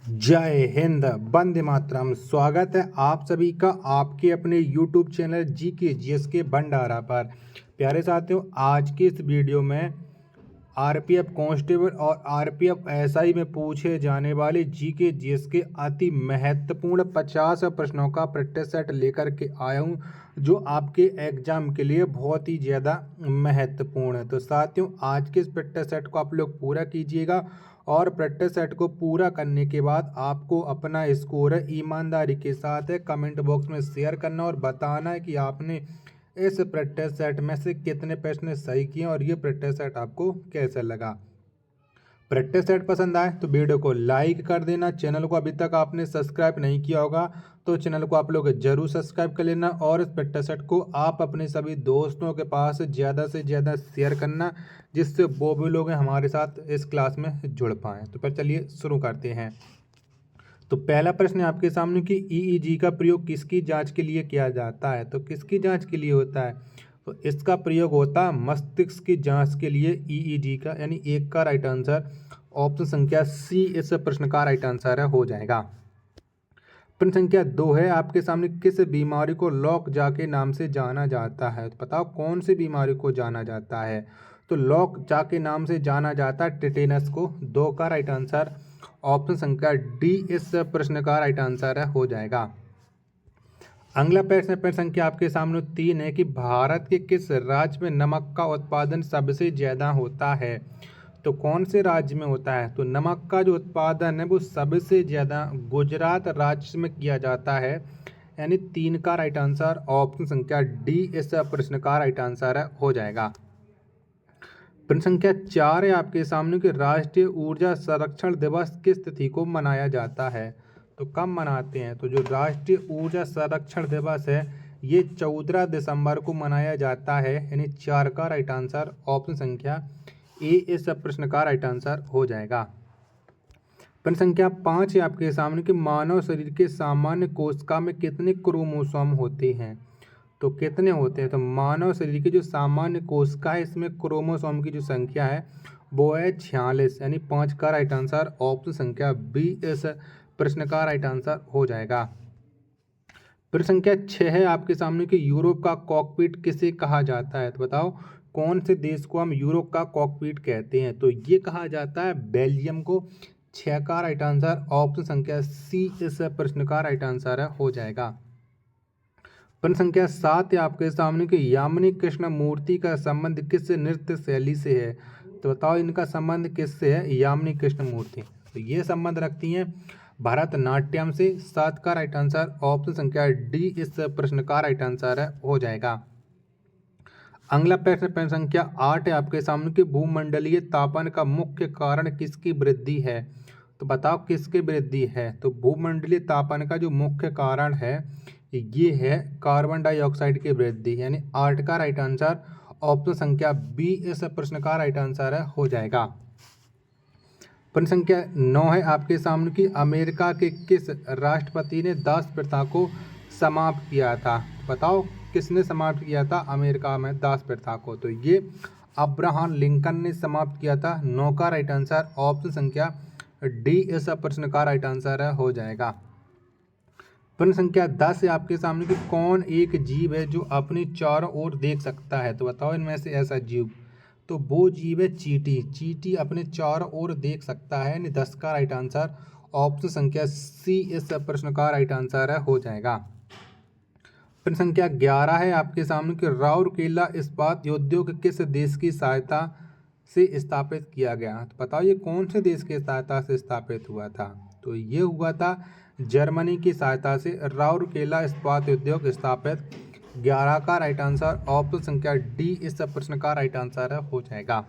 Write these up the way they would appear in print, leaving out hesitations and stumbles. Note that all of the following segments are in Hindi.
जय हिंद, वंदे मातरम। स्वागत है आप सभी का आपके अपने YouTube चैनल जीके जीएस के भंडारा पर। प्यारे साथियों, आज के इस वीडियो में आरपीएफ कांस्टेबल और आरपीएफ एसआई में पूछे जाने वाले जीके जीएस के अति महत्वपूर्ण 50 प्रश्नों का प्रैक्टिस सेट लेकर के आया हूँ, जो आपके एग्जाम के लिए बहुत ही ज़्यादा महत्वपूर्ण है। तो साथियों, आज के इस प्रैक्टिस सेट को आप लोग पूरा कीजिएगा और प्रैक्टिस सेट को पूरा करने के बाद आपको अपना स्कोर ईमानदारी के साथ कमेंट बॉक्स में शेयर करना और बताना है कि आपने इस प्रैक्टिस सेट में से कितने प्रश्न सही किए और ये प्रैक्टिस सेट आपको कैसा लगा। प्रैक्टिस सेट पसंद आए तो वीडियो को लाइक कर देना। चैनल को अभी तक आपने सब्सक्राइब नहीं किया होगा तो चैनल को आप लोग जरूर सब्सक्राइब कर लेना और इस प्रैक्टिस सेट को आप अपने सभी दोस्तों के पास ज़्यादा से ज़्यादा शेयर करना, जिससे वो भी लोग हमारे साथ इस क्लास में जुड़ पाएँ। तो फिर चलिए शुरू करते हैं। तो पहला प्रश्न है आपके सामने कि ईईजी का प्रयोग किसकी जांच के लिए किया जाता है। तो किसकी जांच के लिए होता है? तो इसका प्रयोग होता है मस्तिष्क की जांच के लिए ईईजी का, यानी एक का राइट आंसर ऑप्शन संख्या सी इस प्रश्न का राइट आंसर है, हो जाएगा। प्रश्न संख्या 2 है आपके सामने, किस बीमारी को लॉक जा के नाम से जाना जाता है। तो बताओ कौन सी बीमारी को जाना जाता है। तो लॉक जा के नाम से जाना जाता है टेटेनस को। 2 का राइट आंसर ऑप्शन संख्या डी इस प्रश्न का राइट आंसर है, हो जाएगा। अगला प्रश्न संख्या आपके सामने 3 है कि भारत के किस राज्य में नमक का उत्पादन सबसे ज़्यादा होता है। तो कौन से राज्य में होता है। तो नमक का जो उत्पादन है वो सबसे ज़्यादा गुजरात राज्य में किया जाता है, यानी 3 का राइट आंसर ऑप्शन संख्या डी इस प्रश्न का राइट आंसर है, हो जाएगा। प्रश्न संख्या 4 है आपके सामने कि राष्ट्रीय ऊर्जा संरक्षण दिवस किस तिथि को मनाया जाता है। तो कब मनाते हैं। तो जो राष्ट्रीय ऊर्जा संरक्षण दिवस है ये 14 दिसंबर को मनाया जाता है, यानी 4 का राइट आंसर ऑप्शन संख्या ए इस प्रश्न का राइट आंसर, हो जाएगा। प्रश्न संख्या 5 है आपके सामने कि मानव शरीर के सामान्य कोशिका में कितने क्रोमोसोम होते हैं। तो कितने होते हैं। तो मानव शरीर की जो सामान्य कोशिका है इसमें क्रोमोसोम की जो संख्या है वो है 46, यानी 5 का राइट आंसर ऑप्शन संख्या बी इस प्रश्न का राइट आंसर, हो जाएगा। प्रश्न संख्या 6 है आपके सामने कि यूरोप का कॉकपिट किसे कहा जाता है। तो बताओ कौन से देश को हम यूरोप का कॉकपिट कहते हैं। तो ये कहा जाता है बेल्जियम को। 6 का राइट आंसर ऑप्शन संख्या सी इस प्रश्न का राइट आंसर है, हो जाएगा। प्रश्न संख्या 7 है आपके सामने कि यामिनी कृष्णमूर्ति का संबंध किस नृत्य शैली से है। तो बताओ इनका संबंध किससे है। यामिनी कृष्णमूर्ति तो ये संबंध रखती हैं भरतनाट्यम से। 7 का राइट आंसर ऑप्शन संख्या डी इस प्रश्न का राइट आंसर है, हो जाएगा। अगला प्रश्न संख्या 8 है आपके सामने कि भूमंडलीय तापन का मुख्य कारण किसकी वृद्धि है। तो बताओ किसकी वृद्धि है। तो भूमंडलीय तापन का जो मुख्य कारण है ये है कार्बन डाइऑक्साइड की वृद्धि, यानी 8 का राइट आंसर ऑप्शन संख्या बी इस प्रश्न का राइट आंसर है, हो जाएगा। प्रश्न संख्या 9 है आपके सामने कि अमेरिका के किस राष्ट्रपति ने दास प्रथा को समाप्त किया था। बताओ किसने समाप्त किया था अमेरिका में दास प्रथा को। तो ये अब्राहम लिंकन ने समाप्त किया था। 9 का राइट आंसर ऑप्शन संख्या डी इस प्रश्न का राइट आंसर है, हो जाएगा। प्रश्न संख्या 10 है आपके सामने कि कौन एक जीव है जो अपने चारों ओर देख सकता है। तो बताओ इनमें से ऐसा जीव। तो वो जीव है चींटी। चींटी अपने चारों ओर देख सकता है, यानी 10 का राइट आंसर ऑप्शन संख्या सी इस प्रश्न का राइट आंसर है, हो जाएगा। प्रश्न संख्या 11 है आपके सामने कि राउरकेला इस्पात उद्योग किस देश की सहायता से स्थापित किया गया। तो बताओ ये कौन से देश की सहायता से स्थापित हुआ था। तो ये हुआ था जर्मनी की सहायता से राउरकेला इस्पात उद्योग स्थापित। 11 का राइट आंसर ऑप्शन संख्या डी इस प्रश्न का राइट आंसर है, हो जाएगा।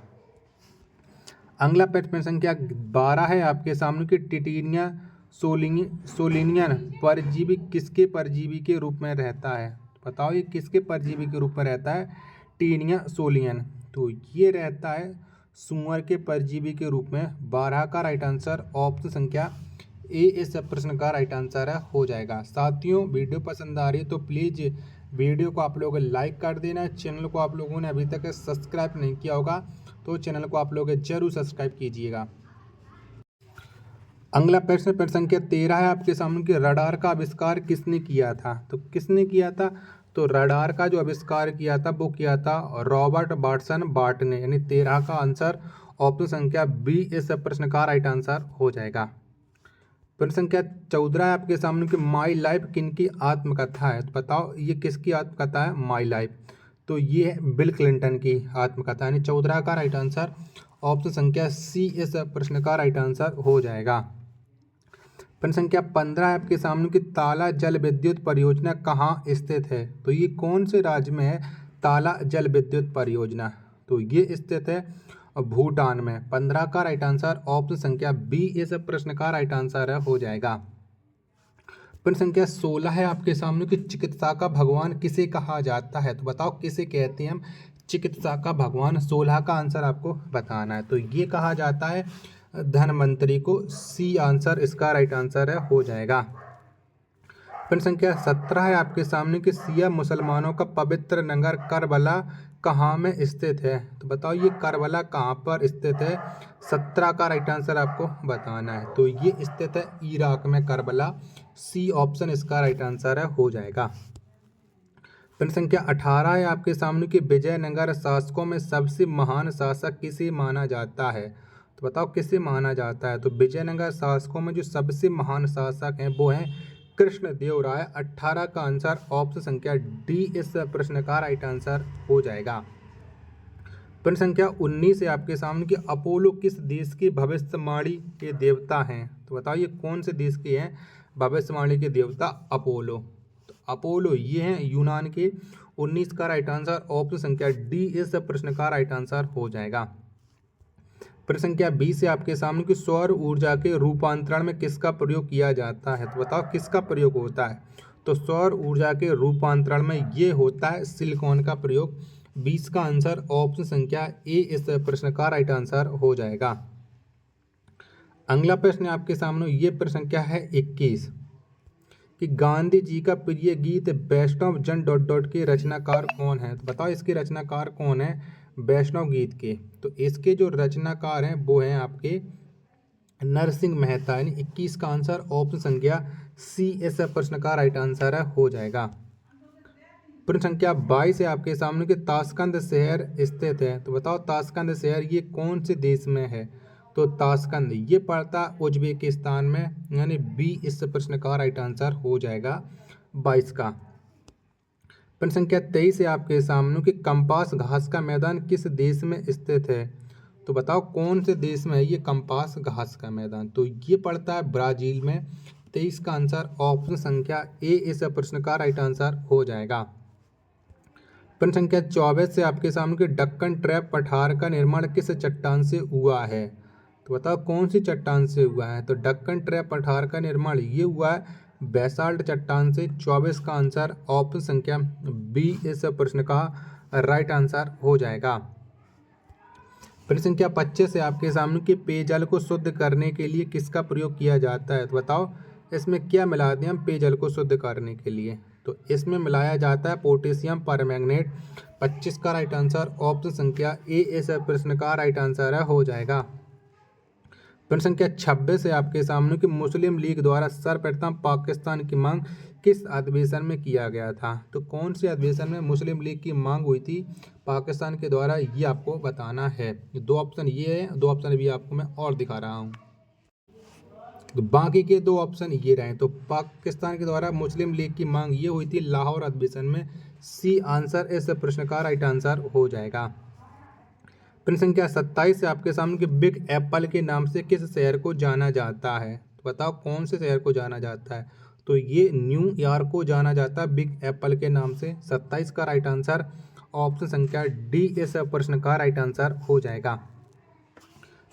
अगला प्रश्न संख्या 12 है आपके सामने कि टिटेनिया सोलिनियन परजीवी किसके परजीवी के रूप में रहता है। बताओ ये किसके परजीवी के रूप में रहता है। टीनिया सोलियन तो ये रहता है सुअर के परजीवी के रूप में। 12 का राइट आंसर ऑप्शन संख्या ए इस प्रश्न का राइट आंसर है, हो जाएगा। साथियों वीडियो पसंद आ रही है तो प्लीज़ वीडियो को आप लोग लाइक कर देना। चैनल को आप लोगों ने अभी तक सब्सक्राइब नहीं किया होगा तो चैनल को आप लोग जरूर सब्सक्राइब कीजिएगा। अगला प्रश्न संख्या 13 है आपके सामने कि रडार का आविष्कार किसने किया था। तो किसने किया था, तो रडार का जो आविष्कार किया था वो किया था रॉबर्ट वाटसन बार्ट ने, यानी 13 का आंसर ऑप्शन संख्या बी इस प्रश्न का राइट आंसर हो जाएगा। प्रश्न संख्या 14 है आपके सामने कि माई लाइफ किनकी आत्मकथा है। तो बताओ ये किसकी आत्मकथा है माई लाइफ, तो ये है बिल क्लिंटन की आत्मकथा, यानी 14 का राइट आंसर ऑप्शन संख्या सी इस प्रश्न का राइट आंसर हो जाएगा। प्रश्न संख्या 15 है आपके सामने कि ताला जल विद्युत परियोजना कहाँ स्थित है। तो ये कौन से राज्य में है ताला जल विद्युत परियोजना, तो ये स्थित है भूटान में। 15 का राइट आंसर ऑप्शन संख्या बी इस प्रश्न का राइट आंसर हो जाएगा। प्रश्न संख्या 16 है आपके सामने कि चिकित्सा का भगवान किसे कहा जाता है। तो बताओ किसे कहते हैं हम चिकित्सा का भगवान। 16 का आंसर आपको बताना है। तो ये कहा जाता है धनवंतरी को। सी आंसर इसका राइट आंसर हो जाएगा। प्रश्न संख्या 17 है आपके सामने कि सिया मुसलमानों का पवित्र नगर करबला कहाँ में स्थित है। तो बताओ ये करबला कहाँ पर स्थित है। 17 का राइट आंसर आपको बताना है। तो ये स्थित है इराक में करबला। सी ऑप्शन इसका राइट आंसर हो जाएगा। प्रश्न संख्या 18 है आपके सामने कि विजयनगर शासकों में सबसे महान शासक किसे माना जाता है। तो बताओ किसे माना जाता है। तो विजयनगर शासकों में जो सबसे महान शासक हैं वो हैं कृष्णदेवराय। 18 का आंसर ऑप्शन संख्या डी इस प्रश्न का राइट आंसर हो जाएगा। प्रश्न संख्या 19 है आपके सामने कि अपोलो किस देश की भविष्यवाणी के देवता हैं। तो बताओ ये कौन से देश के हैं भविष्यवाणी के देवता अपोलो। तो अपोलो ये हैं यूनान के। 19 का राइट आंसर ऑप्शन संख्या डी इस प्रश्न का राइट आंसर हो जाएगा। प्रश्न संख्या 20 है आपके सामने कि सौर ऊर्जा के रूपांतरण में किसका प्रयोग किया जाता है। तो बताओ किसका प्रयोग होता है। तो सौर ऊर्जा के रूपांतरण में ये होता है सिलिकॉन का प्रयोग। 20 का आंसर ऑप्शन संख्या ए इस प्रश्न का राइट आंसर हो जाएगा। अगला प्रश्न आपके सामने ये प्रश्न संख्या है 21 कि गांधी जी का प्रिय गीत वैष्णव जन डॉट डॉट के रचनाकार कौन है। तो बताओ इसके रचनाकार कौन है वैष्णव गीत के। तो इसके जो रचनाकार हैं वो हैं आपके नरसिंह मेहता, यानी 21 का आंसर ऑप्शन संख्या सी इस प्रश्न का राइट आंसर हो जाएगा। प्रश्न संख्या 22 है आपके सामने कि ताशकंद शहर स्थित है। तो बताओ ताशकंद शहर ये कौन से देश में है। तो ताशकंद ये पड़ता उज्बेकिस्तान में, यानी बी इस प्रश्न का राइट आंसर हो जाएगा 22 का। प्रश्न संख्या 23 है आपके सामने कि कंपास घास का मैदान किस देश में स्थित है। तो बताओ कौन से देश में है ये कंपास घास का मैदान। तो ये पड़ता है ब्राजील में। 23 का आंसर ऑप्शन संख्या ए इस प्रश्न का राइट आंसर हो जाएगा। प्रश्न संख्या 24 से आपके सामने कि डक्कन ट्रैप पठार का निर्माण किस चट्टान से हुआ है। तो बताओ कौन सी चट्टान से हुआ है। तो डक्कन ट्रैप पठार का निर्माण ये हुआ है बेसाल्ट चट्टान से। 24 का आंसर ऑप्शन संख्या बी इस प्रश्न का राइट आंसर हो जाएगा। प्रश्न संख्या 25 से आपके सामने कि पेयजल को शुद्ध करने के लिए किसका प्रयोग किया जाता है। तो बताओ इसमें क्या मिलाते हैं हम पेयजल को शुद्ध करने के लिए। तो इसमें मिलाया जाता है पोटेशियम परमैंगनेट। 25 का राइट आंसर ऑप्शन संख्या ए इस प्रश्न का राइट आंसर हो जाएगा। प्रश्न संख्या 26 है आपके सामने कि मुस्लिम लीग द्वारा सर्वप्रथम पाकिस्तान की मांग किस अधिवेशन में किया गया था। तो कौन से अधिवेशन में मुस्लिम लीग की मांग हुई थी पाकिस्तान के द्वारा, ये आपको बताना है। दो ऑप्शन ये है, दो ऑप्शन भी आपको मैं और दिखा रहा हूँ। तो बाकी के दो ऑप्शन ये रहे। तो पाकिस्तान के द्वारा मुस्लिम लीग की मांग ये हुई थी लाहौर अधिवेशन में। सी आंसर इस प्रश्न का राइट आंसर हो जाएगा। प्रश्न संख्या 27 से आपके सामने कि बिग एप्पल के नाम से किस शहर को जाना जाता है। तो बताओ कौन से शहर को जाना जाता है। तो ये न्यूयॉर्क को जाना जाता है बिग एप्पल के नाम से। 27 का राइट आंसर ऑप्शन संख्या डी इस प्रश्न का राइट आंसर हो जाएगा।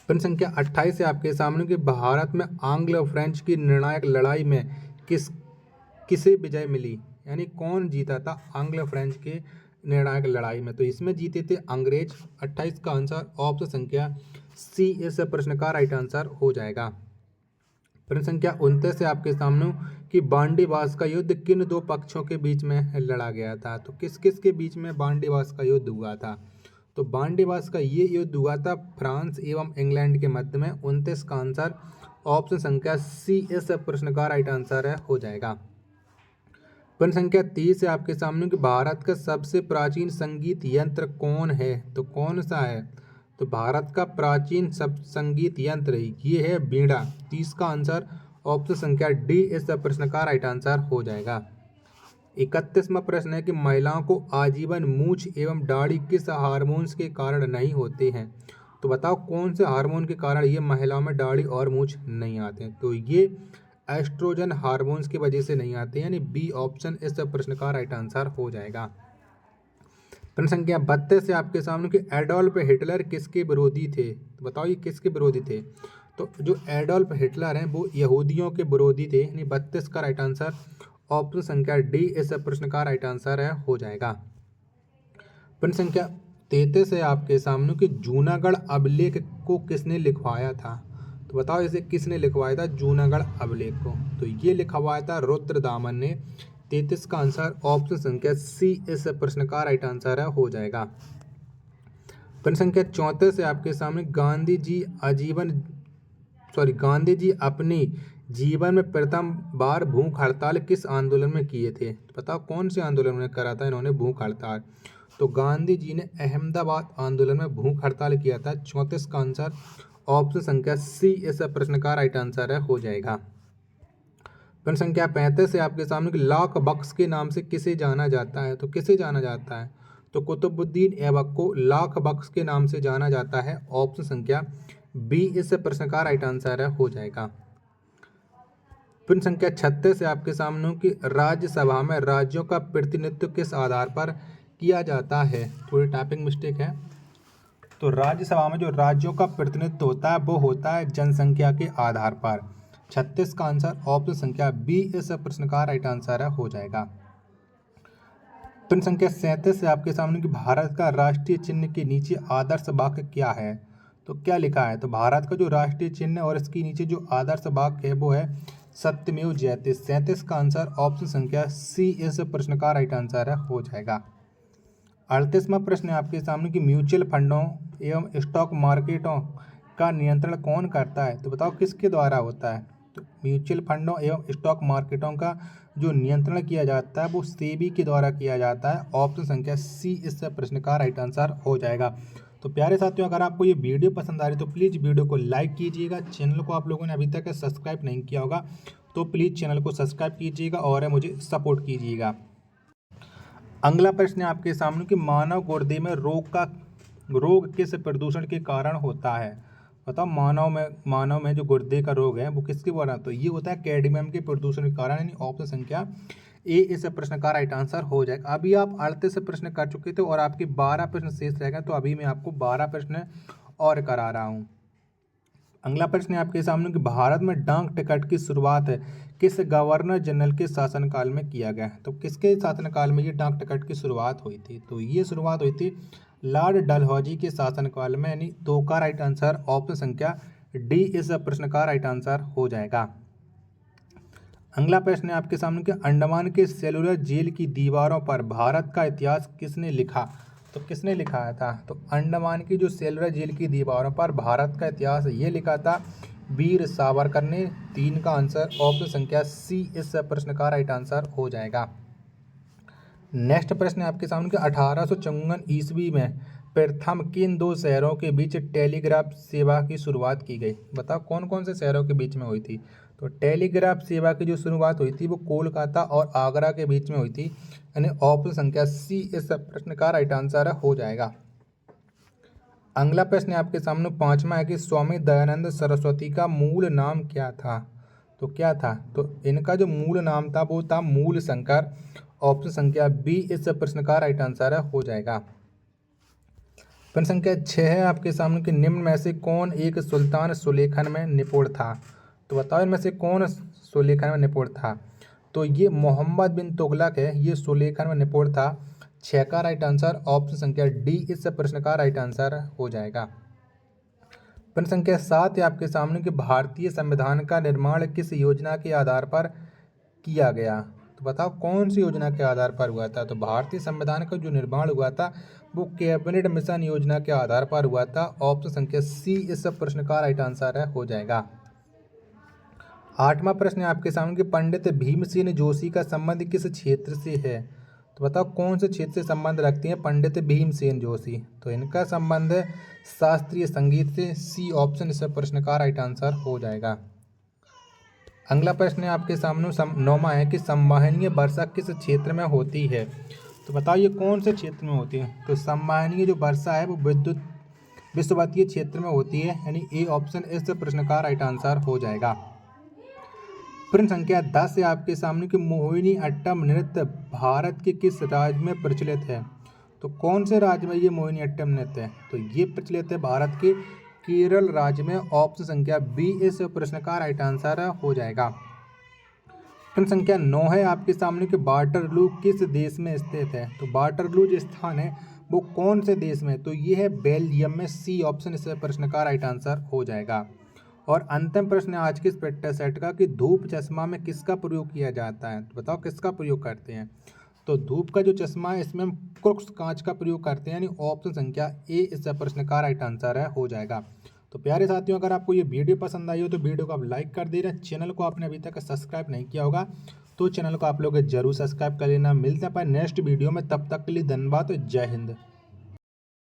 प्रश्न संख्या 28 से आपके सामने कि भारत में आंग्ल फ्रेंच की निर्णायक लड़ाई में किसे विजय मिली, यानी कौन जीता था आंग्ल फ्रेंच के निर्णायक लड़ाई में। तो इसमें जीते थे अंग्रेज। 28 का आंसर ऑप्शन संख्या सी इस प्रश्न का राइट आंसर हो जाएगा। प्रश्न संख्या 29 से आपके सामने कि बांडीवास का युद्ध किन दो पक्षों के बीच में लड़ा गया था। तो किस किस के बीच में बांडीवास का युद्ध हुआ था। तो बांडीवास का ये युद्ध हुआ था फ्रांस एवं इंग्लैंड के मध्य में। 29 का आंसर ऑप्शन संख्या सी इस प्रश्न का राइट आंसर है हो जाएगा। प्रश्न संख्या 30 है आपके सामने कि भारत का सबसे प्राचीन संगीत यंत्र कौन है, तो कौन सा है? तो भारत का प्राचीन सब संगीत यंत्र ये है बीड़ा। 30 का आंसर ऑप्शन संख्या डी इस प्रश्न का राइट आंसर हो जाएगा। 31वां प्रश्न है कि महिलाओं को आजीवन मूछ एवं दाढ़ी किस हार्मोन्स के कारण नहीं होते हैं? तो बताओ कौन से हार्मोन के कारण ये महिलाओं में दाढ़ी और मूछ नहीं आते हैं? तो ये एस्ट्रोजन हार्मोन्स की वजह से नहीं आते, यानी बी ऑप्शन इस प्रश्न का राइट आंसर हो जाएगा। प्रश्न संख्या 32 से आपके सामने कि एडोल्फ हिटलर किसके विरोधी थे? तो बताओ ये किसके विरोधी थे? तो जो एडोल्फ हिटलर हैं वो यहूदियों के विरोधी थे, यानी 32 का राइट आंसर ऑप्शन संख्या डी इस प्रश्न का राइट आंसर है हो जाएगा। प्रश्न संख्या 33 है आपके सामने कि जूनागढ़ अभिलेख को किसने लिखवाया था? तो बताओ इसे किसने लिखवाया था जूनागढ़ अभिलेख को? तो ये लिखवाया था रुद्रदामन ने। 33 का आंसर ऑप्शन संख्या सी इस प्रश्न का राइट आंसर है हो जाएगा। प्रश्न संख्या 34 है आपके सामने गांधी जी अपनी जीवन में प्रथम बार भूख हड़ताल किस आंदोलन में किए थे? तो बताओ कौन से आंदोलन में करा था इन्होंने भूख हड़ताल? तो गांधी जी ने अहमदाबाद आंदोलन में भूख हड़ताल किया था। 34 का आंसर ऑप्शन संख्या सी इस प्रश्न का राइट आंसर है हो जाएगा। प्रश्न संख्या 35 है आपके सामने कि लाख बख्श के नाम से किसे जाना जाता है? तो किसे जाना जाता है? तो कुतुबुद्दीन ऐबक को लाख बख्श के नाम से जाना जाता है। ऑप्शन संख्या बी इस प्रश्न का राइट आंसर है हो जाएगा। प्रश्न संख्या 36 है आपके सामने कि राज्यसभा में राज्यों का प्रतिनिधित्व किस आधार पर किया जाता है? थोड़ी टाइपिंग मिस्टेक है। तो राज्यसभा में जो राज्यों का प्रतिनिधित्व होता है वो होता है जनसंख्या के आधार पर। 36 का आंसर ऑप्शन संख्या बी इस प्रश्न का राइट आंसर है हो जाएगा। प्रश्न संख्या 37 है आपके सामने कि भारत का राष्ट्रीय चिन्ह के नीचे आदर्श वाक्य क्या है? तो क्या लिखा है? तो भारत का जो राष्ट्रीय चिन्ह है और इसके नीचे जो आदर्श वाक्य है वो है सत्यमेव जयते। 37 का आंसर ऑप्शन संख्या सी इस प्रश्न का राइट आंसर है हो जाएगा। 38वां प्रश्न है आपके सामने कि म्यूचुअल फंडों एवं स्टॉक मार्केटों का नियंत्रण कौन करता है? तो बताओ किसके द्वारा होता है? तो म्यूचुअल फंडों एवं स्टॉक मार्केटों का जो नियंत्रण किया जाता है वो सेबी के द्वारा किया जाता है। ऑप्शन संख्या सी इस प्रश्न का राइट आंसर हो जाएगा। तो प्यारे साथियों, अगर आपको ये वीडियो पसंद आ रही तो प्लीज़ वीडियो को लाइक कीजिएगा। चैनल को आप लोगों ने अभी तक सब्सक्राइब नहीं किया होगा तो प्लीज़ चैनल को सब्सक्राइब कीजिएगा और मुझे सपोर्ट कीजिएगा। अगला प्रश्न है आपके सामने कि मानव गुर्दे में रोग किस प्रदूषण के कारण होता है? बताओ मानव में जो गुर्दे का रोग है वो किसके द्वारा? तो ये होता है कैडमियम के प्रदूषण के कारण, यानी ऑप्शन संख्या ए इस प्रश्न का राइट आंसर हो जाएगा। अभी आप 38 प्रश्न कर चुके थे और आपके 12 प्रश्न शेष रह गए, तो अभी मैं आपको 12 प्रश्न और करा रहा हूँ। अगला प्रश्न है आपके सामने कि भारत में डाक टिकट की शुरुआत किस गवर्नर जनरल के शासनकाल में किया गया? तो किसके शासनकाल में ये डाक टिकट की शुरुआत हुई थी? तो ये शुरुआत हुई थी लॉर्ड डलहौजी के शासनकाल में, यानी 2 का राइट आंसर ऑप्शन संख्या डी इस प्रश्न का राइट आंसर हो जाएगा। अगला प्रश्न है आपके सामने कि अंडमान के सेलुलर जेल की दीवारों पर भारत का इतिहास किसने लिखा? तो किसने लिखाया था? तो अंडमान की जो सेलुलर जेल की दीवारों पर भारत का इतिहास ये लिखा था वीर सावरकर ने। 3 का आंसर ऑप्शन संख्या सी इस प्रश्न का राइट आंसर हो जाएगा। नेक्स्ट प्रश्न है आपके सामने कि 1854 ईस्वी में प्रथम किन 2 शहरों के बीच टेलीग्राफ सेवा की शुरुआत की गई? बताओ कौन कौन से शहरों के बीच में हुई थी? तो टेलीग्राफ सेवा की जो शुरुआत हुई थी वो कोलकाता और आगरा के बीच में हुई थी, यानी ऑप्शन संख्या सी इस प्रश्न का राइट आंसर हो जाएगा। अगला प्रश्न है आपके सामने 5वां है कि स्वामी दयानंद सरस्वती का मूल नाम क्या था? तो क्या था? तो इनका जो मूल नाम था वो था मूल शंकर। ऑप्शन संख्या बी इस प्रश्न का राइट आंसर हो जाएगा। प्रश्न संख्या 6 है आपके सामने कि निम्न में से कौन एक सुल्तान सुलेखन में निपुण था? तो बताओ इनमें से कौन सुलेखन में निपुण था? तो ये मोहम्मद बिन तुगलक है, ये सुलेखन में निपुण था। 6 का राइट आंसर ऑप्शन संख्या डी इस प्रश्न का राइट आंसर हो जाएगा। प्रश्न संख्या 7 है आपके सामने कि भारतीय संविधान का निर्माण किस योजना के आधार पर किया गया? तो बताओ कौन सी योजना के आधार पर हुआ था? तो भारतीय संविधान का जो निर्माण हुआ था वो कैबिनेट मिशन योजना के आधार पर हुआ था। ऑप्शन संख्या सी इस प्रश्न का राइट आंसर हो जाएगा। 8वां प्रश्न है आपके सामने कि पंडित भीमसेन जोशी का संबंध किस क्षेत्र से है। तो बताओ कौन से क्षेत्र से संबंध रखते हैं पंडित भीमसेन जोशी। तो इनका संबंध है शास्त्रीय संगीत से। सी ऑप्शन इस प्रश्न का राइट आंसर हो जाएगा। अगला प्रश्न है आपके सामने 9वां है कि संवहनीय वर्षा किस क्षेत्र में होती है। तो बताओ ये कौन से क्षेत्र में होती है। तो संवहनीय जो वर्षा है वो विषुवतीय क्षेत्र में होती है, यानी ए ऑप्शन इस प्रश्न का राइट आंसर हो जाएगा। प्रश्न संख्या 10 है आपके सामने कि मोहिनी अट्टम नृत्य भारत के किस राज्य में प्रचलित है। तो कौन से राज्य में ये मोहिनी अट्टम नृत्य है। तो ये प्रचलित है भारत के केरल राज्य में। ऑप्शन संख्या बी इस प्रश्न का राइट आंसर हो जाएगा। प्रश्न संख्या 9 है आपके सामने कि वाटरलू किस देश में स्थित है। तो वाटरलू जो स्थान है वो कौन से देश में। तो ये है बेल्जियम में। सी ऑप्शन इस प्रश्न का राइट आंसर हो जाएगा। और अंतिम प्रश्न है आज के इस प्रैक्टिस सेट का कि धूप चश्मा में किसका प्रयोग किया जाता है। तो बताओ किसका प्रयोग करते हैं। तो धूप का जो चश्मा है इसमें हम क्रुक्स कांच का प्रयोग करते हैं, यानी ऑप्शन संख्या ए इस प्रश्न का राइट आंसर है हो जाएगा। तो प्यारे साथियों, अगर आपको ये वीडियो पसंद आई हो तो वीडियो को आप लाइक कर दे रहे हैं। चैनल को आपने अभी तक सब्सक्राइब नहीं किया होगा तो चैनल को आप लोग जरूर सब्सक्राइब कर लेना। मिलते हैं अपन नेक्स्ट वीडियो में, तब तक के लिए धन्यवाद। जय हिंद।